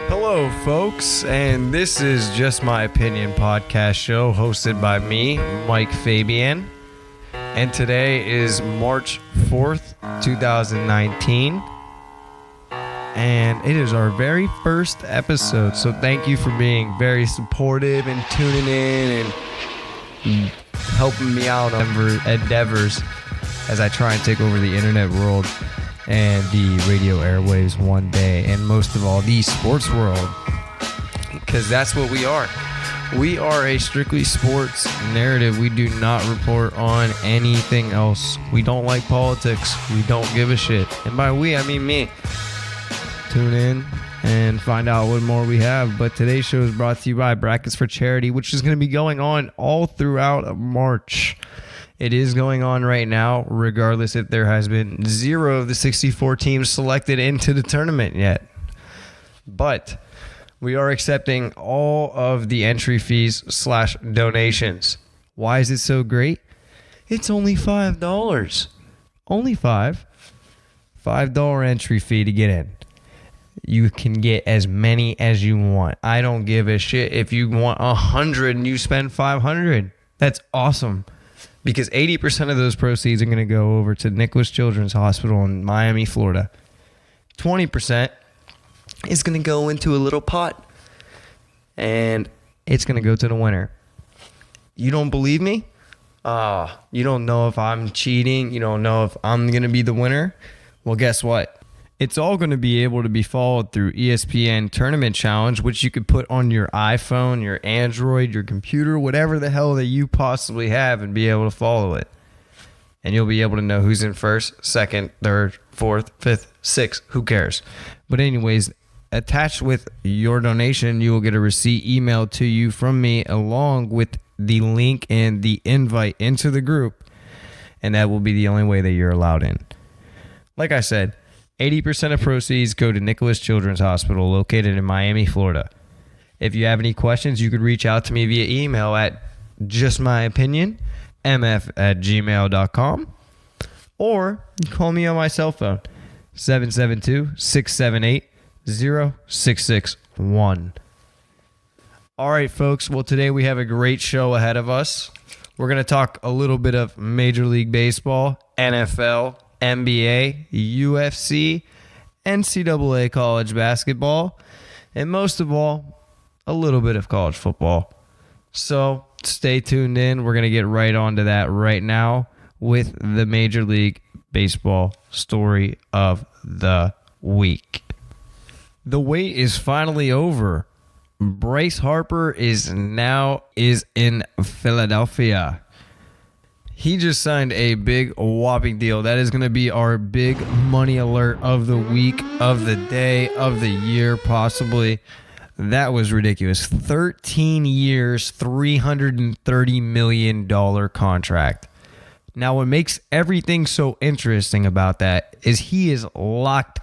Hello, folks, and this is Just My Opinion podcast show hosted by me, Mike Fabian. And today is March 4th, 2019. And it is our very first episode, so thank you for being very supportive and tuning in and helping me out on endeavors as I try and take over the internet world and the radio airwaves one day, and most of all, the sports world, because that's what we are. We are a strictly sports narrative. We do not report on anything else. We don't like politics. We don't give a shit. And by we, I mean me. Tune in and find out what more we have. But today's show is brought to you by Brackets for Charity, which is going to be going on all throughout March. It is going on right now, regardless if there has been 0 of the 64 teams selected into the tournament yet. But we are accepting all of the entry fees / donations. Why is it so great? It's only $5. Only $5 entry fee to get in. You can get as many as you want. I don't give a shit if you want 100 and you spend 500. That's awesome. Because 80% of those proceeds are going to go over to Nicholas Children's Hospital in Miami, Florida. 20% is going to go into a little pot. And it's going to go to the winner. You don't believe me? You don't know if I'm cheating. You don't know if I'm going to be the winner. Well, guess what? It's all going to be able to be followed through ESPN Tournament Challenge, which you could put on your iPhone, your Android, your computer, whatever the hell that you possibly have, and be able to follow it. And you'll be able to know who's in first, second, third, fourth, fifth, sixth. Who cares? But anyways, attached with your donation, you will get a receipt emailed to you from me along with the link and the invite into the group. And that will be the only way that you're allowed in. Like I said, 80% of proceeds go to Nicholas Children's Hospital located in Miami, Florida. If you have any questions, you could reach out to me via email at justmyopinionmf@gmail.com, or you call me on my cell phone, 772-678-0661. All right, folks. Well, today we have a great show ahead of us. We're going to talk a little bit of Major League Baseball, NFL, NBA, UFC, NCAA college basketball, and most of all, a little bit of college football. So stay tuned in. We're going to get right on to that right now with the Major League Baseball story of the week. The wait is finally over. Bryce Harper is in Philadelphia. He just signed a big whopping deal. That is going to be our big money alert of the week, of the day, of the year, possibly. That was ridiculous. 13 years, $330 million contract. Now, what makes everything so interesting about that is he is locked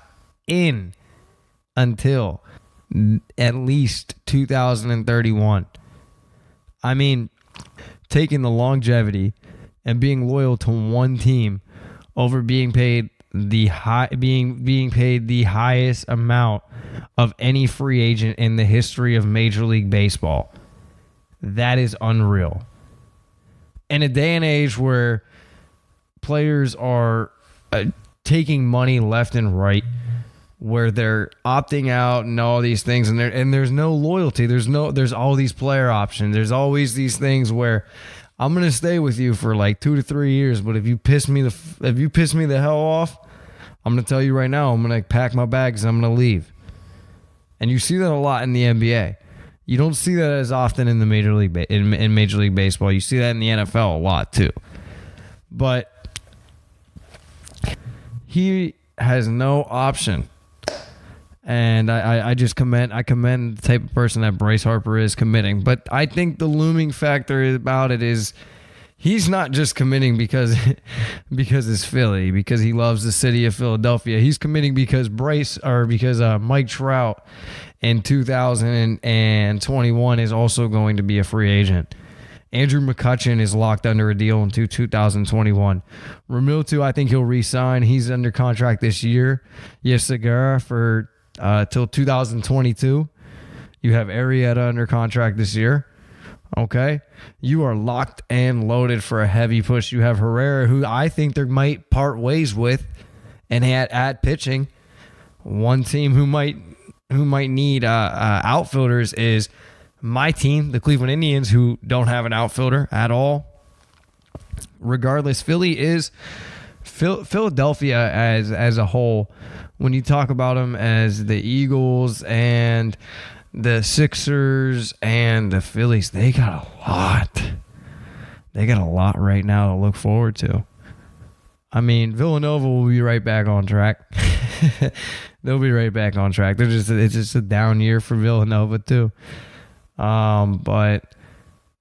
in until at least 2031. I mean, taking the longevity and being loyal to one team over being paid the highest amount of any free agent in the history of Major League Baseball. That is unreal. In a day and age where players are taking money left and right, where they're opting out and all these things, and there's no loyalty. There's all these player options. There's always these things where I'm gonna stay with you for like 2 to 3 years, but if you piss me the hell off, I'm gonna tell you right now, I'm gonna pack my bags and I'm gonna leave. And you see that a lot in the NBA. You don't see that as often in the Major League in Major League Baseball. You see that in the NFL a lot too. But he has no option. And I commend the type of person that Bryce Harper is committing. But I think the looming factor about it is he's not just committing because it's Philly, because he loves the city of Philadelphia. He's committing because Mike Trout in 2021 is also going to be a free agent. Andrew McCutchen is locked under a deal until 2021. Romildo, I think he'll re-sign. He's under contract this year. Yes, Segura for till 2022. You have Arrieta under contract this year. Okay. You are locked and loaded for a heavy push. You have Herrera, who I think they might part ways with, and at pitching. One team who might need outfielders is my team, the Cleveland Indians, who don't have an outfielder at all. Regardless, Philadelphia as a whole, when you talk about them as the Eagles and the Sixers and the Phillies, they got a lot. They got a lot right now to look forward to. I mean, Villanova will be right back on track. They'll be right back on track. It's just a down year for Villanova too. But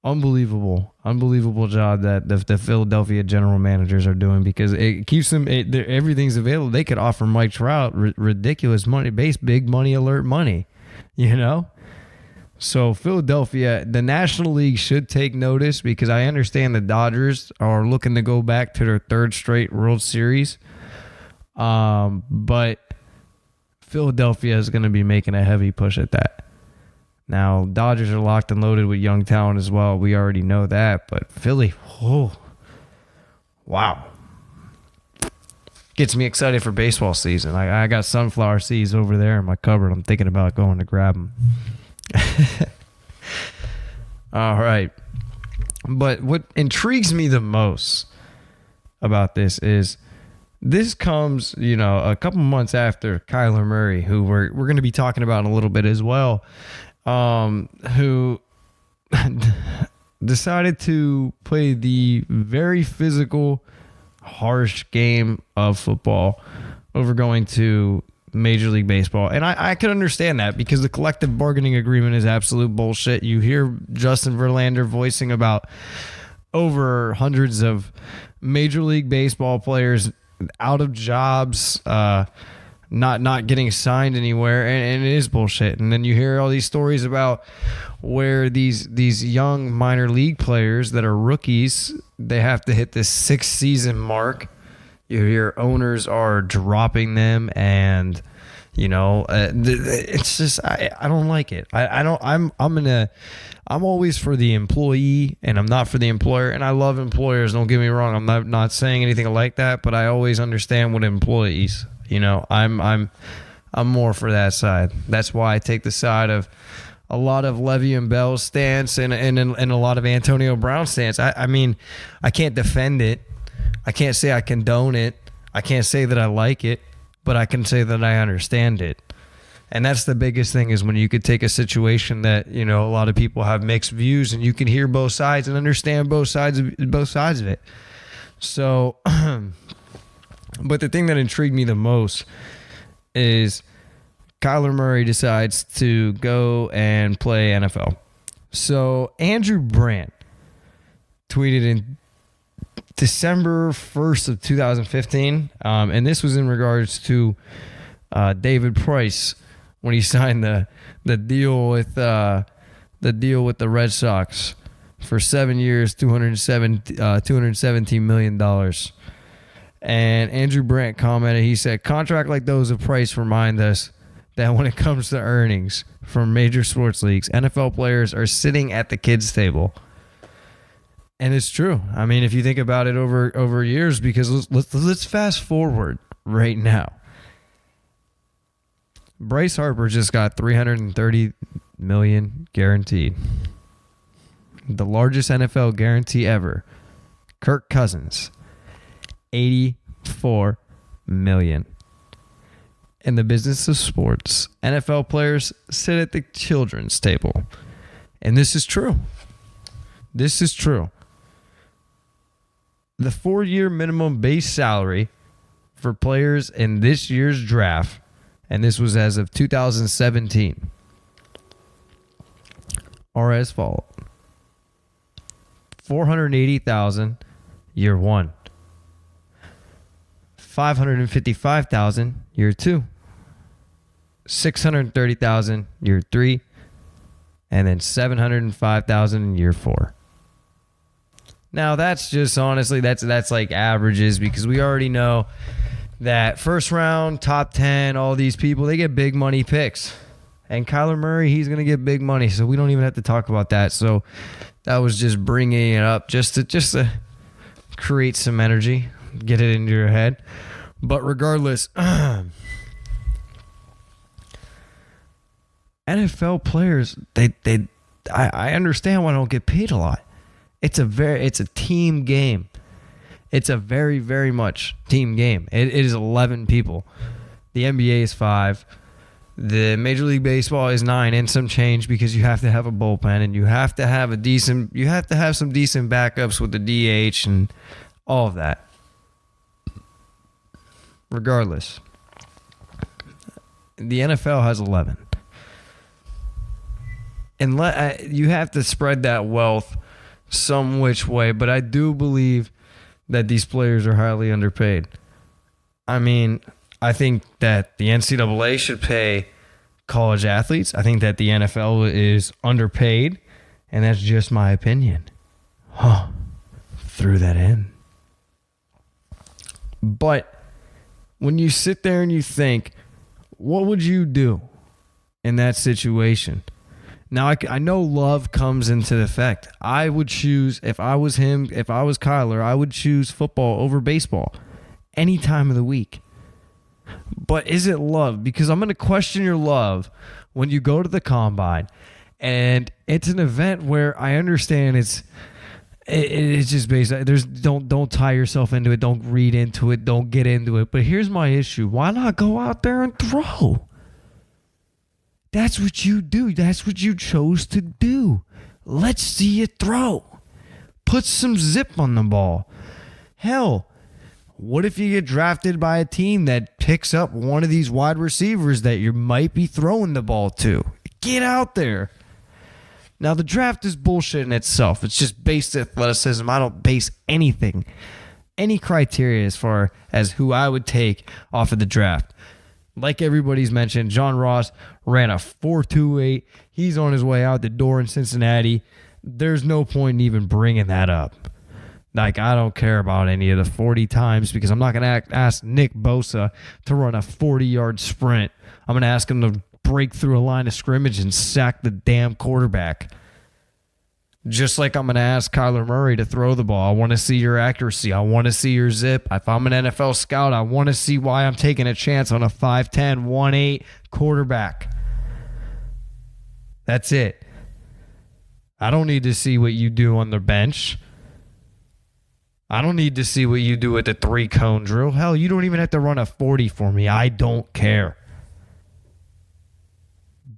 unbelievable job that the Philadelphia general managers are doing, because it keeps them. Everything's available. They could offer Mike Trout ridiculous money, big money, alert money. You know. So Philadelphia, the National League should take notice, because I understand the Dodgers are looking to go back to their third straight World Series. But Philadelphia is going to be making a heavy push at that. Now, Dodgers are locked and loaded with young talent as well. We already know that. But Philly, wow. Gets me excited for baseball season. I got sunflower seeds over there in my cupboard. I'm thinking about going to grab them. All right. But what intrigues me the most about this is this comes, a couple months after Kyler Murray, who we're going to be talking about in a little bit as well, who decided to play the very physical, harsh game of football over going to Major League Baseball. And I can understand that, because the collective bargaining agreement is absolute bullshit. You hear Justin Verlander voicing about over hundreds of Major League Baseball players out of jobs, not getting signed anywhere, and it is bullshit. And then you hear all these stories about where these young minor league players that are rookies, they have to hit this 6th season mark. You hear owners are dropping them, and it's just I don't like it. I'm always for the employee, and I'm not for the employer. And I love employers. Don't get me wrong. I'm not saying anything like that, but I always understand what employees. I'm more for that side. That's why I take the side of a lot of Le'Veon Bell's stance and a lot of Antonio Brown's stance. I mean, I can't defend it. I can't say I condone it. I can't say that I like it, but I can say that I understand it. And that's the biggest thing, is when you could take a situation that, a lot of people have mixed views, and you can hear both sides and understand both sides of it. So, but the thing that intrigued me the most is Kyler Murray decides to go and play NFL. So Andrew Brandt tweeted in December 1st of 2015, and this was in regards to David Price when he signed the deal with the Red Sox for 7 years, $217 million. And Andrew Brandt commented, he said, "Contract like those of Price remind us that when it comes to earnings from major sports leagues, NFL players are sitting at the kids' table." And it's true. I mean, if you think about it over years, because let's fast forward right now. Bryce Harper just got $330 million guaranteed. The largest NFL guarantee ever. Kirk Cousins, $84 million. In the business of sports, NFL players sit at the children's table. And this is true. This is true. The 4-year minimum base salary for players in this year's draft, and this was as of 2017, are as follows. $480,000 year 1. $555,000 year 2. $630,000 year 3. And then $705,000 in year 4. Now, that's just honestly, that's like averages, because we already know that first round, top 10, all these people, they get big money picks. And Kyler Murray, he's going to get big money, so we don't even have to talk about that. So that was just bringing it up just to create some energy, get it into your head. But regardless, NFL players, I understand why they don't get paid a lot. It's a team game. It's a very, very much team game. It is 11 people. The NBA is 5. The Major League Baseball is 9 and some change because you have to have a bullpen and you have to have some decent backups with the DH and all of that. Regardless, the NFL has 11. And you have to spread that wealth some which way, but I do believe that these players are highly underpaid. I mean, I think that the NCAA should pay college athletes. I think that the NFL is underpaid, and that's just my opinion. Threw that in. But when you sit there and you think, what would you do in that situation? Now, I know love comes into effect. I would choose, if I was Kyler, I would choose football over baseball any time of the week. But is it love? Because I'm going to question your love when you go to the combine. And it's an event where I understand it's just basic. Don't tie yourself into it. Don't read into it. Don't get into it. But here's my issue. Why not go out there and throw? That's what you do. That's what you chose to do. Let's see you throw. Put some zip on the ball. Hell, what if you get drafted by a team that picks up one of these wide receivers that you might be throwing the ball to? Get out there. Now, the draft is bullshit in itself. It's just based athleticism. I don't base anything, any criteria as far as who I would take off of the draft. Like everybody's mentioned, John Ross ran a 4.28. He's on his way out the door in Cincinnati. There's no point in even bringing that up. Like, I don't care about any of the 40 times because I'm not going to ask Nick Bosa to run a 40-yard sprint. I'm going to ask him to break through a line of scrimmage and sack the damn quarterback. Just like I'm going to ask Kyler Murray to throw the ball. I want to see your accuracy. I want to see your zip. If I'm an NFL scout, I want to see why I'm taking a chance on a 5'10", 1'8" quarterback. That's it. I don't need to see what you do on the bench. I don't need to see what you do at the 3-cone drill. Hell, you don't even have to run a 40 for me. I don't care.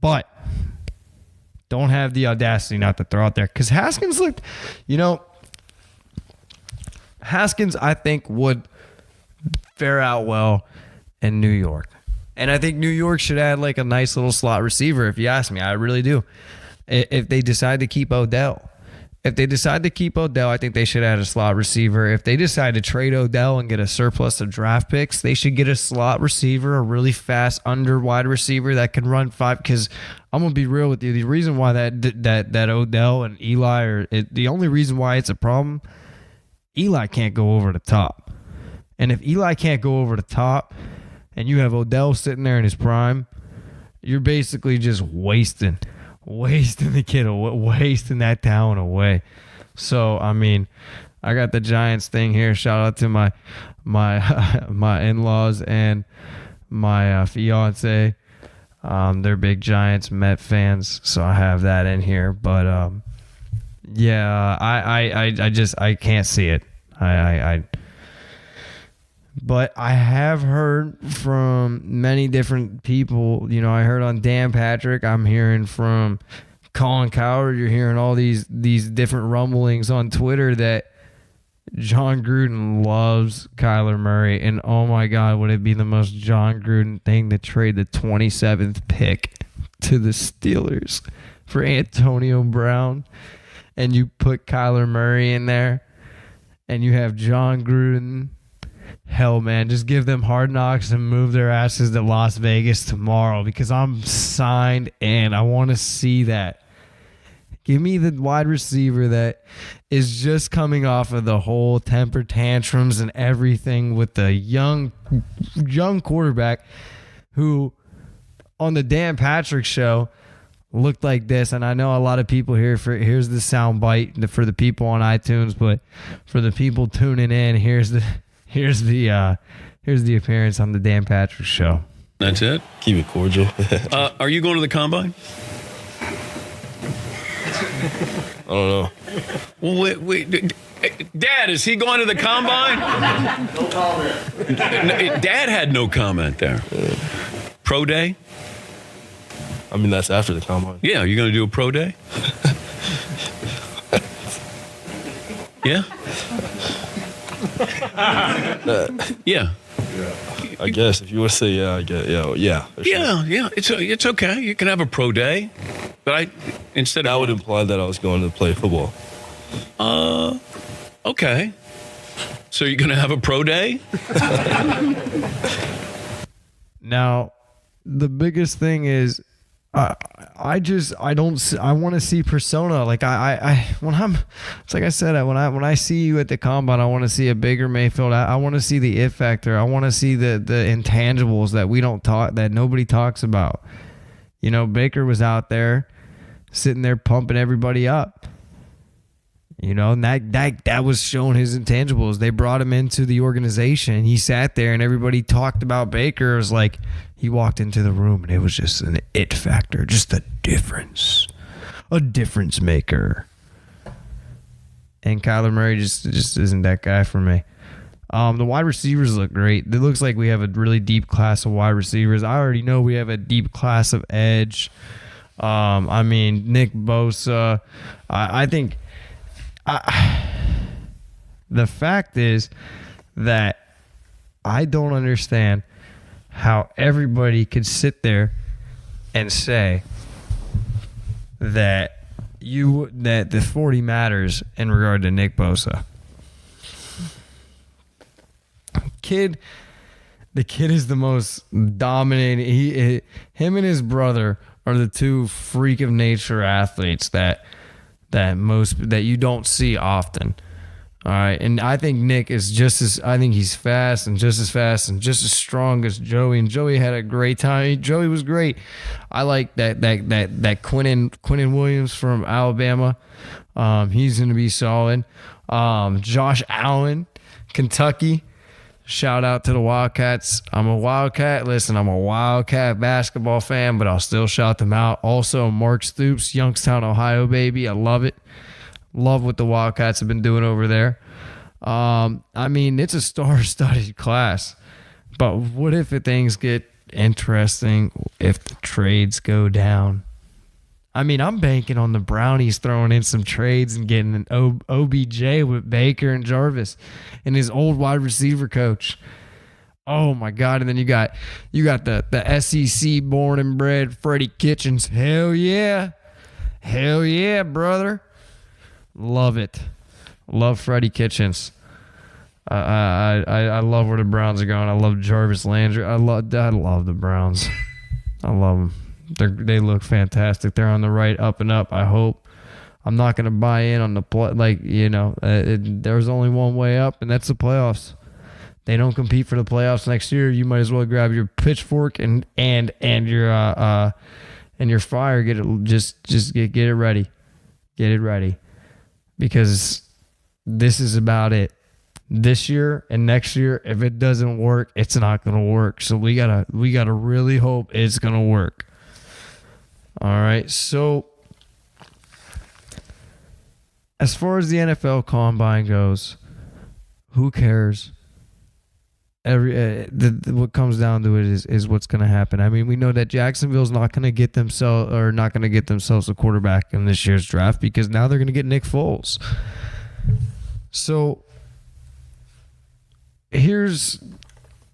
But don't have the audacity not to throw out there. Because Haskins looked, Haskins, I think, would fare out well in New York. And I think New York should add like a nice little slot receiver, if you ask me. I really do. If they decide to keep Odell. I think they should add a slot receiver. If they decide to trade Odell and get a surplus of draft picks, they should get a slot receiver, a really fast under wide receiver that can run 5. Because I'm gonna be real with you, the reason why that Odell and Eli the only reason why it's a problem, Eli can't go over the top. And if Eli can't go over the top, and you have Odell sitting there in his prime, you're basically just wasting the kid away, wasting that talent away. So, I mean, I got the Giants thing here. Shout out to my in-laws and my fiance. They're big Giants Met fans, so I have that in here. But yeah, I can't see it. But I have heard from many different people. I heard on Dan Patrick. I'm hearing from Colin Cowherd. You're hearing all these different rumblings on Twitter that John Gruden loves Kyler Murray. And oh my God, would it be the most John Gruden thing to trade the 27th pick to the Steelers for Antonio Brown? And you put Kyler Murray in there and you have John Gruden. Hell, man, just give them Hard Knocks and move their asses to Las Vegas tomorrow because I'm signed and I want to see that. Give me the wide receiver that is just coming off of the whole temper tantrums and everything with the young quarterback who on the Dan Patrick Show looked like this, and I know a lot of people here here's the sound bite for the people on iTunes, but for the people tuning in, here's the appearance on the Dan Patrick Show. That's it? Keep it cordial. Are you going to the combine? I don't know. Well, wait. Dad, is he going to the combine? No comment. Dad had no comment there. Pro day? I mean, that's after the combine. Yeah, you're going to do a pro day? Yeah? Yeah. I guess if you want to say yeah, I get yeah. For sure. Yeah. It's okay. You can have a pro day, but That would imply that I was going to play football. Okay. So you're gonna have a pro day? Now, the biggest thing is, I want to see persona. Like it's like I said, when I see you at the combine, I want to see a Baker Mayfield. I want to see the it factor. I want to see the intangibles that nobody talks about. You know, Baker was out there sitting there pumping everybody up. You know, and that was showing his intangibles. They brought him into the organization. He sat there and everybody talked about Baker. It was like he walked into the room and it was just an it factor, just a difference maker. And Kyler Murray just isn't that guy for me. The wide receivers look great. It looks like we have a really deep class of wide receivers. I already know we have a deep class of edge. I mean, Nick Bosa. I think the fact is that I don't understand how everybody could sit there and say that the 40 matters in regard to Nick Bosa. The kid is the most dominating. Him and his brother are the two freak of nature athletes that you don't see often. All right, and I think Nick is he's fast and just as strong as Joey. And Joey had a great time. Joey was great. I like that Quinnen Williams from Alabama. He's going to be solid. Josh Allen, Kentucky. Shout out to the Wildcats. I'm a Wildcat. Listen, I'm a Wildcat basketball fan, but I'll still shout them out. Also, Mark Stoops, Youngstown, Ohio, baby. I love it. Love what the Wildcats have been doing over there. I mean, it's a star-studded class. But what if things get interesting if the trades go down? I mean, I'm banking on the Brownies throwing in some trades and getting an OBJ with Baker and Jarvis and his old wide receiver coach. Oh my God! And then you got the SEC born and bred Freddie Kitchens. Hell yeah, brother. Love it. Love Freddie Kitchens. I love where the Browns are going. I love Jarvis Landry. I love the Browns. I love them. They look fantastic. They're on the right up and up. I hope. I'm not going to buy in on the there's only one way up, and that's the playoffs. They don't compete for the playoffs next year. You might as well grab your pitchfork and your fire. Get it ready. Get it ready, because this is about it. This year and next year, if it doesn't work, it's not going to work. So we gotta really hope it's going to work. All right, so as far as the NFL Combine goes, who cares? What comes down to it is what's going to happen. I mean, we know that Jacksonville's not going to get themselves a quarterback in this year's draft, because now they're going to get Nick Foles. So here's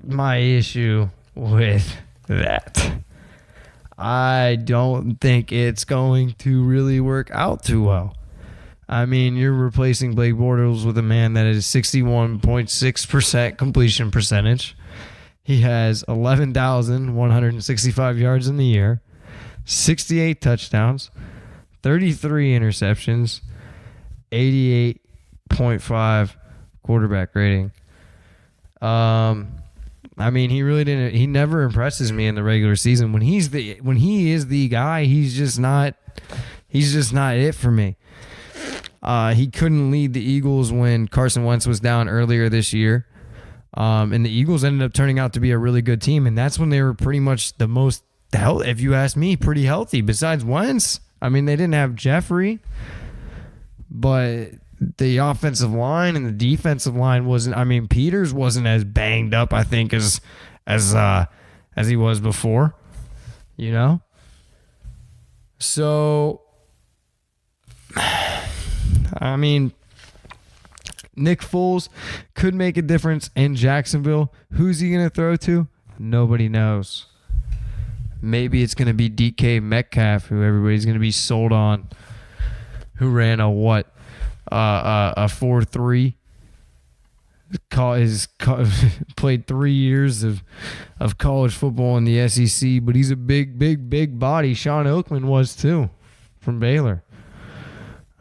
my issue with that. I don't think it's going to really work out too well. I mean, you're replacing Blake Bortles with a man that is 61.6% completion percentage. He has 11,165 yards in the year, 68 touchdowns, 33 interceptions, 88.5 quarterback rating. I mean, he really didn't. He never impresses me in the regular season. When he is the guy, he's just not it for me. He couldn't lead the Eagles when Carson Wentz was down earlier this year. And the Eagles ended up turning out to be a really good team, and that's when they were pretty much the most, if you ask me, pretty healthy. Besides Wentz, I mean, they didn't have Jeffrey, but the offensive line and the defensive line wasn't. I mean, Peters wasn't as banged up, I think, as he was before. You know, so I mean, Nick Foles could make a difference in Jacksonville. Who's he going to throw to? Nobody knows. Maybe it's going to be DK Metcalf, who everybody's going to be sold on, who ran a 4.3. Played 3 years of college football in the SEC, but he's a big body. Sean Oakland was too, from Baylor.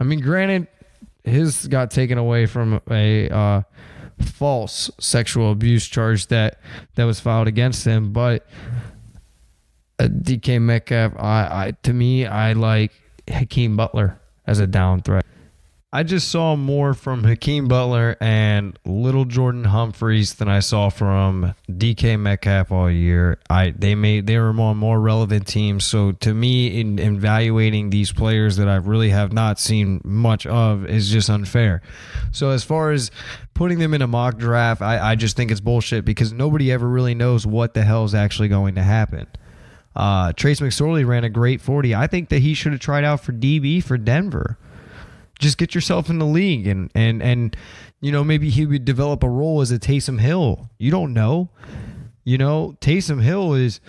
I mean, granted, his got taken away from a false sexual abuse charge that was filed against him, but DK Metcalf, to me, I like Hakeem Butler as a down threat. I just saw more from Hakeem Butler and little Jordan Humphreys than I saw from DK Metcalf all year. They were on more relevant teams. So to me, in evaluating these players that I really have not seen much of is just unfair. So as far as putting them in a mock draft, I just think it's bullshit because nobody ever really knows what the hell is actually going to happen. Trace McSorley ran a great 40. I think that he should have tried out for DB for Denver. Just get yourself in the league and you know, maybe he would develop a role as a Taysom Hill. You don't know. You know, Taysom Hill is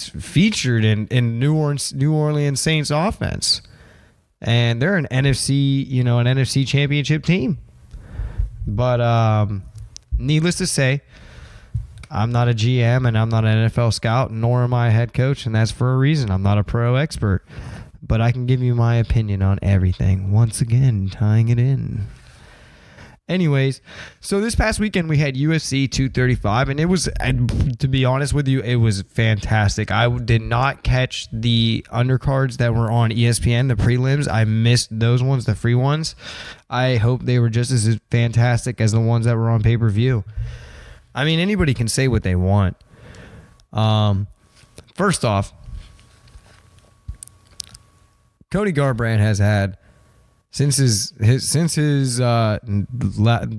featured in New Orleans Saints offense. And they're an NFC championship team. But needless to say, I'm not a GM and I'm not an NFL scout, nor am I a head coach, and that's for a reason. I'm not a pro expert. But I can give you my opinion on everything. Once again, tying it in. Anyways, so this past weekend we had UFC 235, and it was, to be honest with you, it was fantastic. I did not catch the undercards that were on ESPN, the prelims. I missed those ones, the free ones. I hope they were just as fantastic as the ones that were on pay-per-view. I mean, anybody can say what they want. First off, Cody Garbrandt has had, since his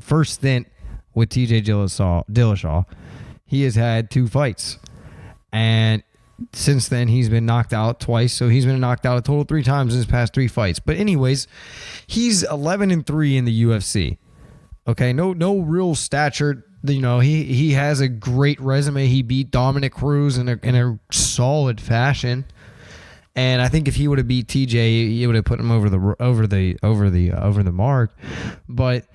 first stint with TJ Dillashaw, he has had 2 fights. And since then, he's been knocked out twice. So he's been knocked out a total 3 times in his past 3 fights. But anyways, he's 11-3 in the UFC. Okay, no real stature. You know, he has a great resume. He beat Dominic Cruz in a solid fashion. And I think if he would have beat TJ, he would have put him over the mark. But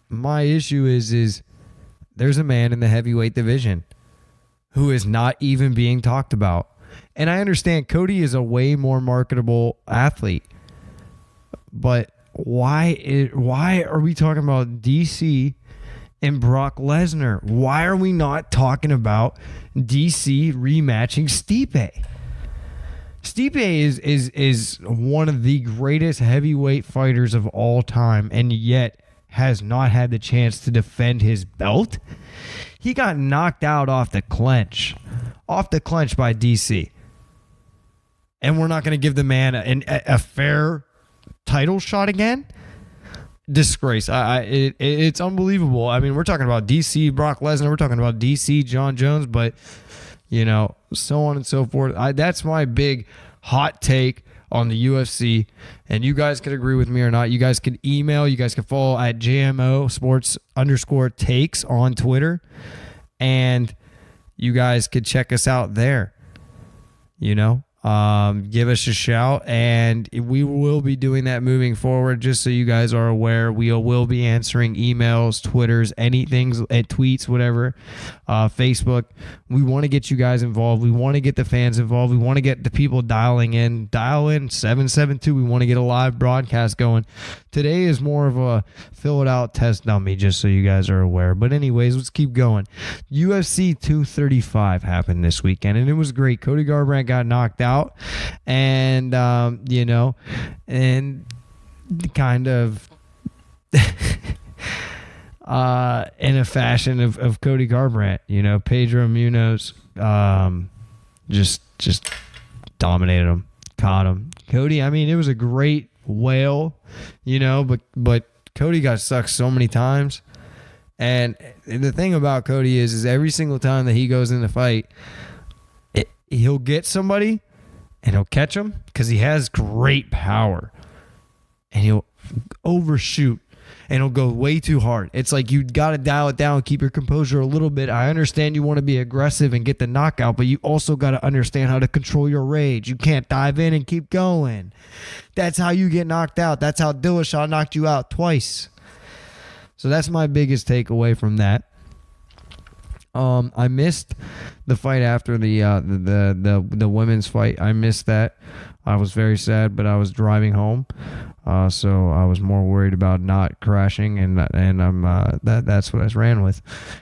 my issue is there's a man in the heavyweight division who is not even being talked about. And I understand Cody is a way more marketable athlete. But why are we talking about DC and Brock Lesnar? Why are we not talking about DC rematching Stipe? Stipe is one of the greatest heavyweight fighters of all time, and yet has not had the chance to defend his belt. He got knocked out off the clinch by DC. And we're not going to give the man a fair title shot again? Disgrace. It's unbelievable. I mean, we're talking about DC Brock Lesnar. We're talking about DC John Jones, but you know, so on and so forth. That's my big hot take on the UFC, and you guys could agree with me or not. You guys could email. You guys could follow at JMO Sports _takes on Twitter, and you guys could check us out there. You know, give us a shout, and we will be doing that moving forward. Just so you guys are aware, we will be answering emails, Twitters, anything, tweets, whatever, Facebook. We want to get you guys involved. We want to get the fans involved. We want to get the people dialing in. Dial in 772. We want to get a live broadcast going. Today is more of a fill it out test dummy, just so you guys are aware. But anyways, let's keep going. UFC 235 happened this weekend, and it was great. Cody Garbrandt got knocked out, and and kind of in a fashion of Cody Garbrandt, Pedro Munoz just dominated him, caught him. Cody, I mean, it was a great whale, but Cody got sucked so many times. And the thing about Cody is every single time that he goes in the fight, he'll get somebody and he'll catch them because he has great power, and he'll overshoot and he'll go way too hard. It's like you got to dial it down, keep your composure a little bit. I understand you want to be aggressive and get the knockout, but you also got to understand how to control your rage. You can't dive in and keep going. That's how you get knocked out. That's how Dillashaw knocked you out twice. So that's my biggest takeaway from that. I missed the fight after the women's fight. I missed that. I was very sad, but I was driving home, so I was more worried about not crashing, and that's what I ran with.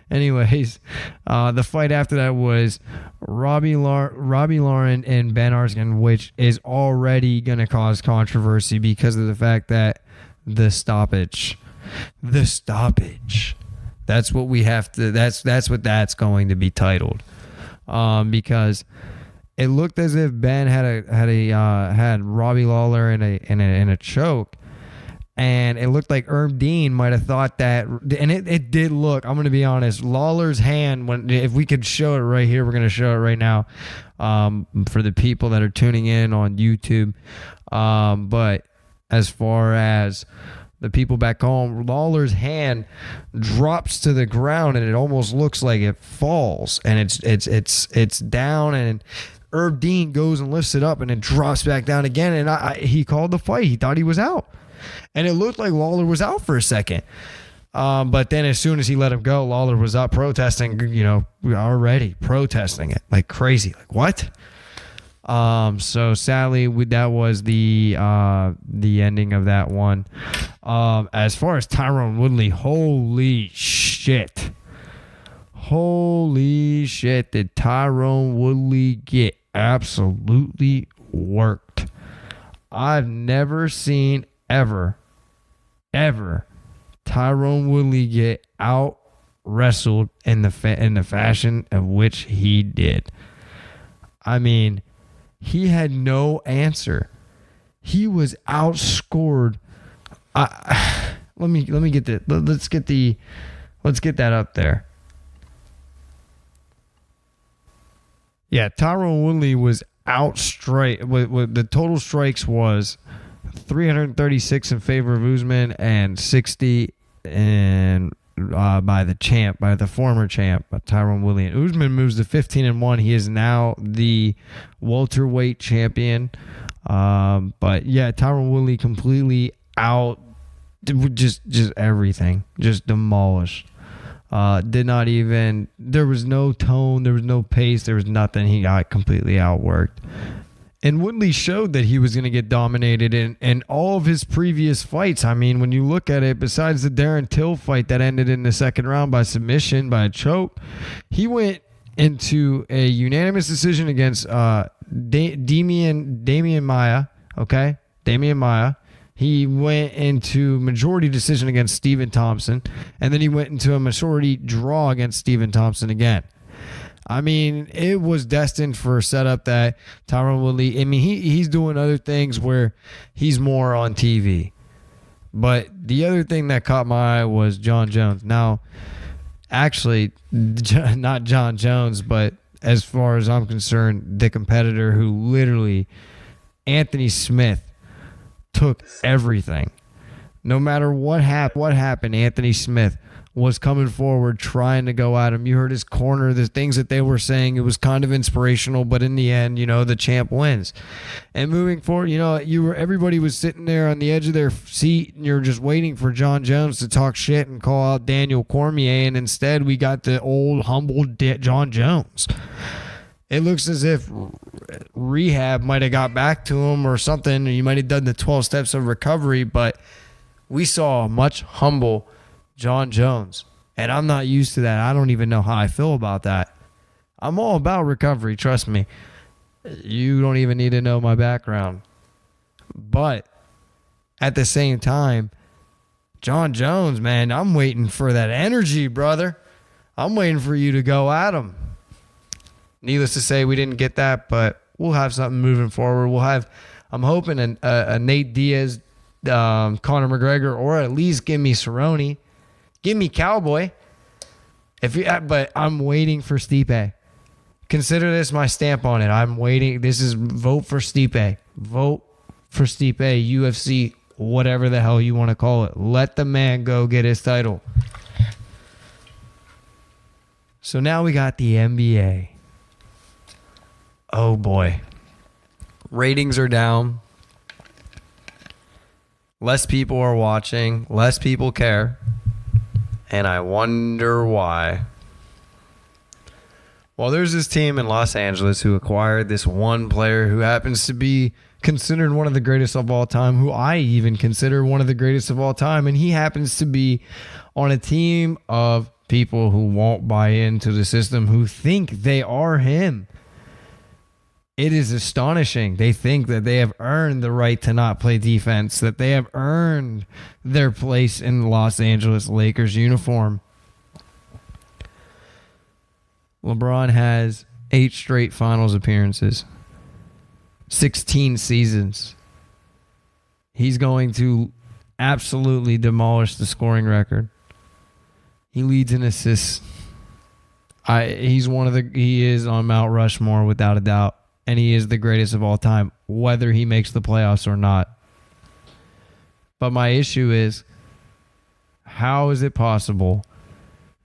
Anyways, the fight after that was Robbie Lauren and Ben Arskin, which is already going to cause controversy because of the fact that the stoppage. That's what we have to. That's what that's going to be titled, because it looked as if Ben had Robbie Lawler in a choke, and it looked like Herb Dean might have thought that, and it did look. I'm going to be honest. Lawler's hand, if we could show it right here, we're going to show it right now, for the people that are tuning in on YouTube. But as far as the people back home, Lawler's hand drops to the ground and it almost looks like it falls, and it's down, and Herb Dean goes and lifts it up and it drops back down again, and he called the fight. He thought he was out, and it looked like Lawler was out for a second, but then as soon as he let him go, Lawler was up protesting, already protesting it like crazy, like what? So sadly, that was the ending of that one. As far as Tyron Woodley, holy shit, did Tyron Woodley get absolutely worked. I've never seen ever Tyron Woodley get out wrestled in the fashion of which he did. I mean, he had no answer. He was outscored. Let me get that. Let's get that up there. Yeah, Tyron Woodley was outstrike. The total strikes was 336 in favor of Usman and 60 by the former champ, Tyron Woodley. And Usman moves to 15-1. He is now the welterweight champion. But yeah, Tyron Woodley completely out, just everything, just demolished. Did not even. There was no tone. There was no pace. There was nothing. He got completely outworked. And Woodley showed that he was going to get dominated in all of his previous fights. I mean, when you look at it, besides the Darren Till fight that ended in the second round by submission, by a choke, he went into a unanimous decision against Damian Maia. Okay? Damian Maia. He went into majority decision against Stephen Thompson. And then he went into a majority draw against Stephen Thompson again. I mean, it was destined for a setup that Tyron Woodley, I mean, he's doing other things where he's more on TV. But the other thing that caught my eye was John Jones. Now, actually, not John Jones, but as far as I'm concerned, the competitor who literally, Anthony Smith, took everything. No matter what happened, Anthony Smith was coming forward, trying to go at him. You heard his corner, the things that they were saying. It was kind of inspirational, but in the end, the champ wins. And moving forward, everybody was sitting there on the edge of their seat, and you're just waiting for John Jones to talk shit and call out Daniel Cormier, and instead we got the old, humble John Jones. It looks as if rehab might have got back to him or something. You might have done the 12 steps of recovery, but we saw a much humble John Jones, and I'm not used to that. I don't even know how I feel about that. I'm all about recovery, trust me. You don't even need to know my background. But at the same time, John Jones, man, I'm waiting for that energy, brother. I'm waiting for you to go at him. Needless to say, we didn't get that, but we'll have something moving forward. I'm hoping a Nate Diaz, Conor McGregor, or at least give me Cerrone. Give me Cowboy. But I'm waiting for Stipe. Consider this my stamp on it. I'm waiting. This is vote for Stipe. Vote for Stipe, UFC, whatever the hell you want to call it. Let the man go get his title. So now we got the NBA. Oh boy. Ratings are down. Less people are watching. Less people care. And I wonder why. Well, there's this team in Los Angeles who acquired this one player who happens to be considered one of the greatest of all time, who I even consider one of the greatest of all time. And he happens to be on a team of people who won't buy into the system, who think they are him. It is astonishing. They think that they have earned the right to not play defense, that they have earned their place in the Los Angeles Lakers uniform. LeBron has 8 straight finals appearances, 16 seasons. He's going to absolutely demolish the scoring record. He leads in assists. He is on Mount Rushmore without a doubt. And he is the greatest of all time, whether he makes the playoffs or not. But my issue is, how is it possible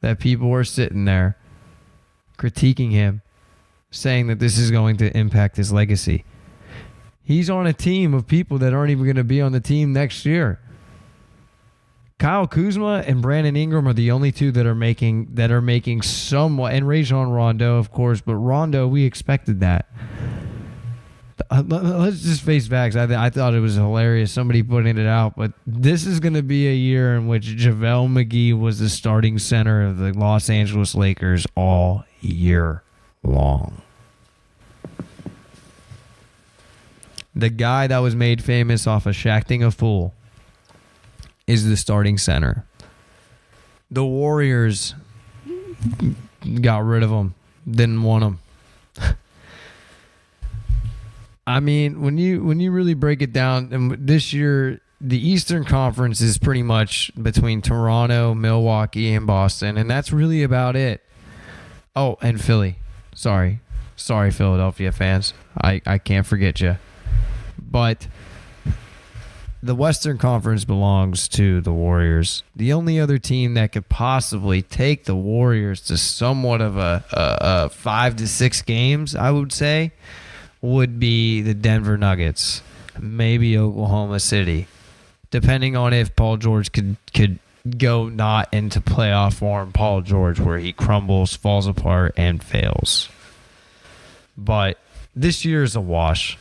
that people are sitting there critiquing him, saying that this is going to impact his legacy? He's on a team of people that aren't even going to be on the team next year. Kyle Kuzma and Brandon Ingram are the only two that are making somewhat, and Rajon Rondo, of course, but Rondo, we expected that. Let's just face facts. I thought it was hilarious, somebody putting it out, but this is going to be a year in which JaVale McGee was the starting center of the Los Angeles Lakers all year long. The guy that was made famous off of shacking a fool is the starting center. The Warriors got rid of him, didn't want him. I mean, when you really break it down, and this year the Eastern Conference is pretty much between Toronto, Milwaukee, and Boston, and that's really about it. Oh, and Philly. Sorry, Philadelphia fans. I can't forget you. But the Western Conference belongs to the Warriors. The only other team that could possibly take the Warriors to somewhat of a 5 to 6 games, I would say, would be the Denver Nuggets, maybe Oklahoma City, depending on if Paul George could go not into playoff form, Paul George, where he crumbles, falls apart, and fails. But this year is a wash.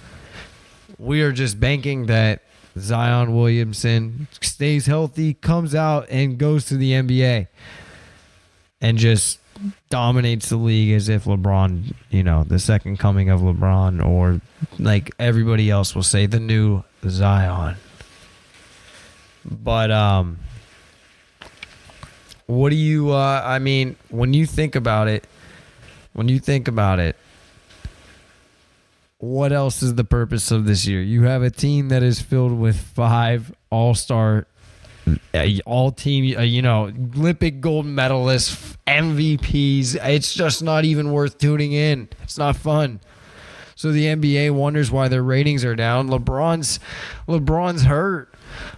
We are just banking that Zion Williamson stays healthy, comes out, and goes to the NBA and just dominates the league as if LeBron, the second coming of LeBron, or like everybody else will say, the new Zion. But what do you when you think about it, what else is the purpose of this year? You have a team that is filled with 5 all-star, all-team, Olympic gold medalists, MVPs. It's just not even worth tuning in. It's not fun. So the NBA wonders why their ratings are down. LeBron's hurt.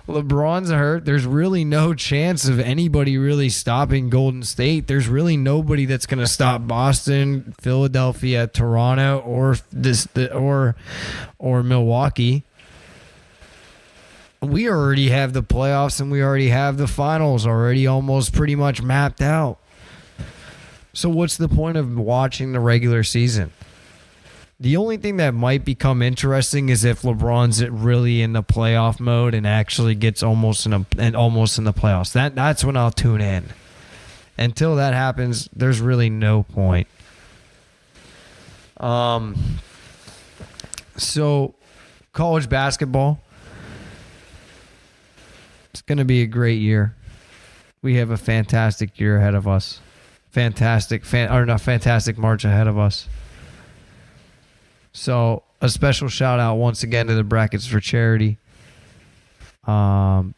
LeBron's hurt. There's really no chance of anybody really stopping Golden State. There's really nobody that's going to stop Boston, Philadelphia, Toronto, or Milwaukee. We already have the playoffs and we already have the finals already almost pretty much mapped out. So what's the point of watching the regular season? The only thing that might become interesting is if LeBron's really in the playoff mode and actually gets almost in the playoffs. That's when I'll tune in. Until that happens, there's really no point. So college basketball, it's going to be a great year. We have a fantastic year ahead of us. Fantastic March ahead of us. So a special shout out once again to the Brackets for Charity. The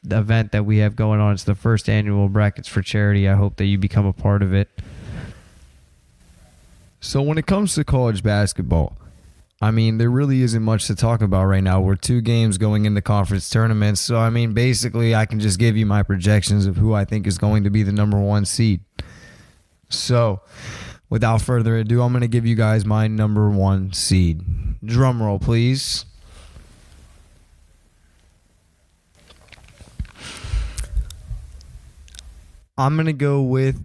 event that we have going on. It's the first annual Brackets for Charity. I hope that you become a part of it. So when it comes to college basketball, I mean, there really isn't much to talk about right now. We're 2 games going into conference tournaments. So, I mean, basically, I can just give you my projections of who I think is going to be the number 1 seed. So, without further ado, I'm going to give you guys my number 1 seed. Drum roll, please. I'm going to go with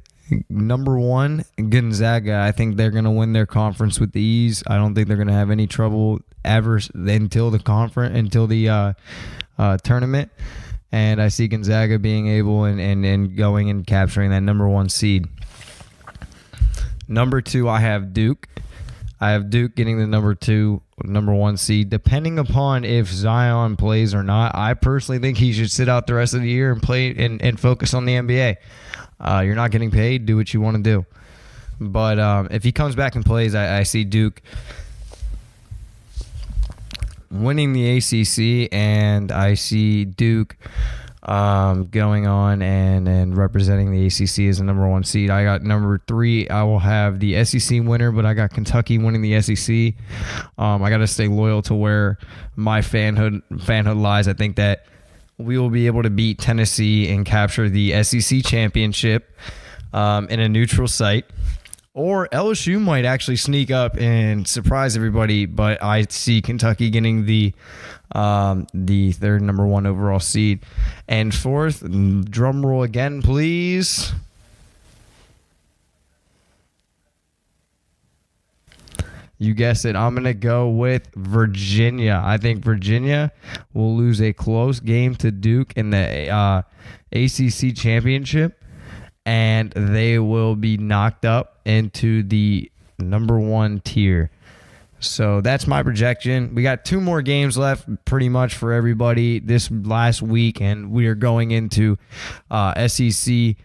number 1, Gonzaga. I think they're going to win their conference with ease. I don't think they're going to have any trouble ever until the tournament. And I see Gonzaga being able and going and capturing that number 1 seed. Number 2, I have Duke. I have Duke getting the number 1 seed, depending upon if Zion plays or not. I personally think he should sit out the rest of the year and play and focus on the NBA. You're not getting paid. Do what you want to do. But if he comes back and plays, I see Duke winning the ACC, and I see Duke going on and representing the ACC as the number 1 seed. I got number 3. I will have the SEC winner, but I got Kentucky winning the SEC. I got to stay loyal to where my fanhood lies. I think that we will be able to beat Tennessee and capture the SEC championship in a neutral site. Or LSU might actually sneak up and surprise everybody, but I see Kentucky getting the third number 1 overall seed. And 4th, drum roll again, please. You guessed it. I'm going to go with Virginia. I think Virginia will lose a close game to Duke in the ACC championship, and they will be knocked up into the number 1 tier. So that's my projection. We got 2 more games left pretty much for everybody this last week, and we are going into SEC,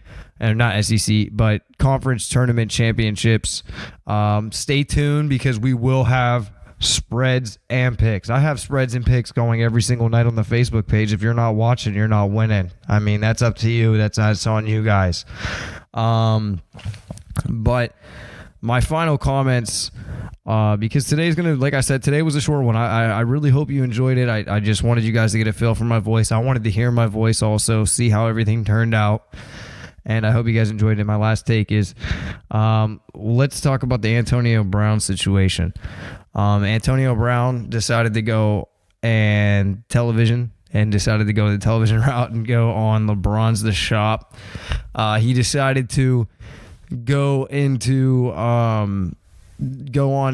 and not SEC, but conference tournament championships. Stay tuned because we will have spreads and picks. I have spreads and picks going every single night on the Facebook page. If you're not watching, you're not winning. I mean, that's up to you. That's on you guys. But my final comments, because today's going to, like I said, today was a short one. I really hope you enjoyed it. I just wanted you guys to get a feel for my voice. I wanted to hear my voice also, see how everything turned out. And I hope you guys enjoyed it. My last take is, let's talk about the Antonio Brown situation. Antonio Brown decided to go and decided to go the television route and go on LeBron's The Shop. He decided to go on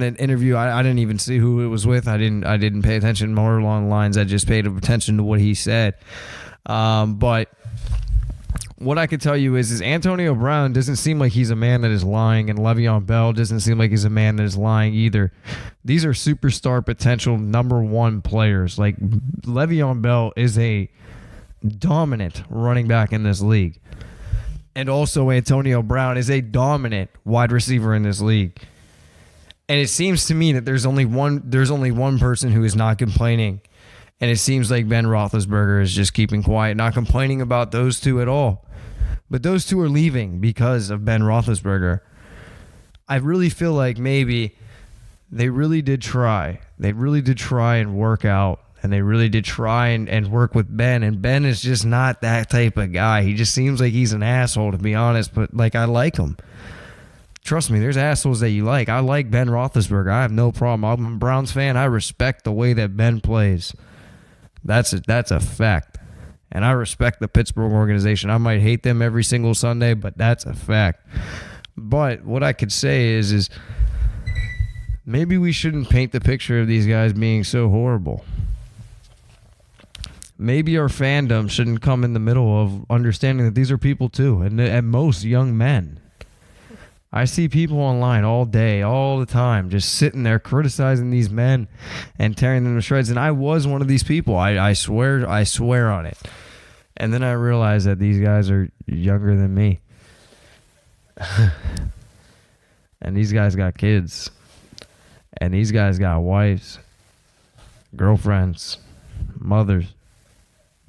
an interview. I didn't even see who it was with. I didn't pay attention more along the lines. I just paid attention to what he said. But what I could tell you is Antonio Brown doesn't seem like he's a man that is lying, and Le'Veon Bell doesn't seem like he's a man that is lying either. These are superstar potential number 1 players. Like, Le'Veon Bell is a dominant running back in this league. And also Antonio Brown is a dominant wide receiver in this league. And it seems to me that there's only one person who is not complaining. And it seems like Ben Roethlisberger is just keeping quiet, not complaining about those 2 at all. But those 2 are leaving because of Ben Roethlisberger. I really feel like maybe they really did try. They really did try and work out. And they really did try and work with Ben. And Ben is just not that type of guy. He just seems like he's an asshole, to be honest. But, like, I like him. Trust me, there's assholes that you like. I like Ben Roethlisberger. I have no problem. I'm a Browns fan. I respect the way that Ben plays. That's a fact. And I respect the Pittsburgh organization. I might hate them every single Sunday, but that's a fact. But what I could say is maybe we shouldn't paint the picture of these guys being so horrible. Maybe our fandom shouldn't come in the middle of understanding that these are people too, and at most young men. I see people online all day, all the time, just sitting there criticizing these men and tearing them to shreds. And I was one of these people. I swear on it. And then I realized that these guys are younger than me. And these guys got kids. And these guys got wives, girlfriends, mothers.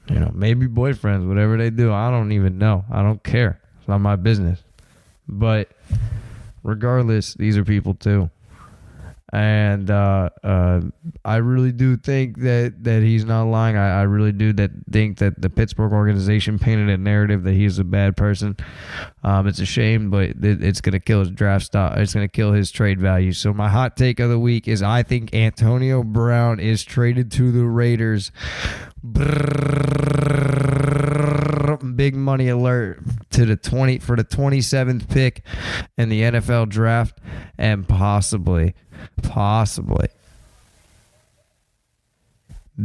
You know, maybe boyfriends, whatever they do. I don't even know. I don't care. It's not my business. But regardless, these are people too. And I really do think that he's not lying. I really do think that the Pittsburgh organization painted a narrative that he's a bad person. It's a shame, but it's going to kill his draft stock. It's going to kill his trade value. So my hot take of the week is I think Antonio Brown is traded to the Raiders. Big money alert to the 27th pick in the NFL draft, and possibly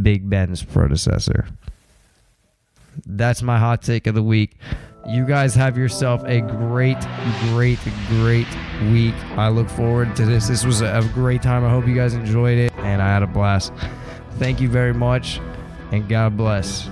Big Ben's predecessor. That's my hot take of the week. You guys have yourself a great week. I look forward to this. This was a great time. I hope you guys enjoyed it, and I had a blast. Thank you very much, and God bless.